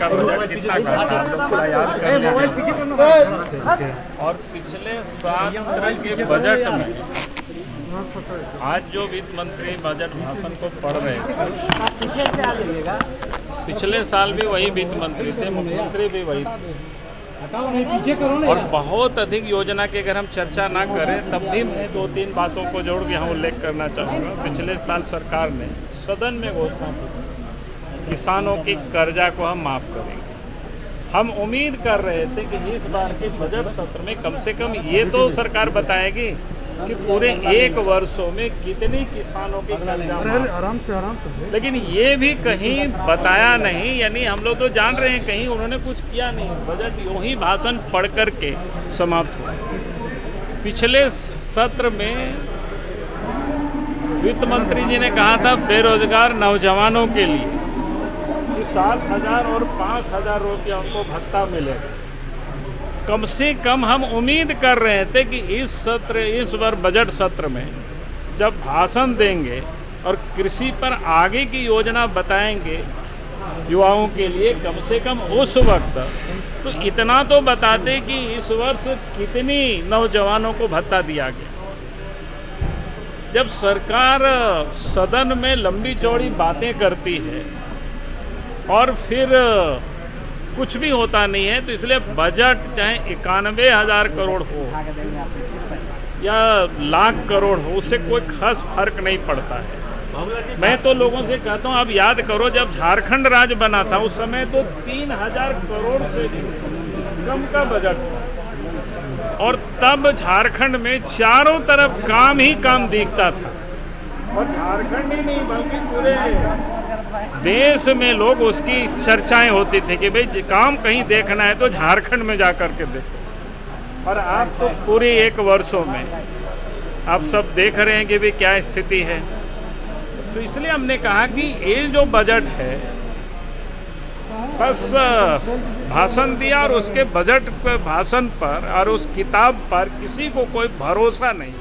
का बजट कितना घटा आप लोग थोड़ा याद कर लीजिए। और पिछले 7 तरह के बजट में आज जो वित्त मंत्री बजट भाषण को पढ़ रहे थे, पिछले साल भी वही वित्त मंत्री थे, मुख्यमंत्री भी वही थे। और बहुत अधिक योजना की अगर हम चर्चा ना करें तब भी मैं 2-3 बातों को जोड़ के यहाँ उल्लेख करना चाहूँगा। पिछले साल सरकार ने सदन में घोषणा की किसानों की कर्जा को हम माफ़ करेंगे। हम उम्मीद कर रहे थे कि इस बार के बजट सत्र में कम से कम ये तो सरकार बताएगी कि पूरे 1 वर्षों में कितनी किसानों की कर्जा आराम से लेकिन ये भी कहीं बताया नहीं। यानी हम लोग तो जान रहे हैं कहीं उन्होंने कुछ किया नहीं, बजट यूं ही भाषण पढ़ कर के समाप्त हुआ। पिछले सत्र में वित्त मंत्री जी ने कहा था बेरोजगार नौजवानों के लिए 7,000 और 5,000 रुपया उनको भत्ता मिलेगा। कम से कम हम उम्मीद कर रहे थे कि इस बार बजट सत्र में जब भाषण देंगे और कृषि पर आगे की योजना बताएंगे युवाओं के लिए, कम से कम उस वक्त तो इतना तो बताते कि इस वर्ष कितनी नौजवानों को भत्ता दिया गया। जब सरकार सदन में लंबी चौड़ी बातें करती है और फिर कुछ भी होता नहीं है, तो इसलिए बजट चाहे 91,000 करोड़ हो या लाख करोड़ हो, उससे कोई खास फर्क नहीं पड़ता है। मैं तो लोगों से कहता हूँ, आप याद करो जब झारखंड राज्य बना था उस समय तो 3,000 करोड़ से कम का बजट था और तब झारखंड में चारों तरफ काम ही काम दिखता था। और झारखंड ही नहीं बल्कि पूरे देश में लोग उसकी चर्चाएं होती थी कि भाई काम कहीं देखना है तो झारखंड में जा कर के देखो। और आप तो पूरे 1 वर्षों में आप सब देख रहे हैं कि भाई क्या स्थिति है। तो इसलिए हमने कहा कि ये जो बजट है बस भाषण दिया और उसके बजट पर भाषण पर और उस किताब पर किसी को कोई भरोसा नहीं।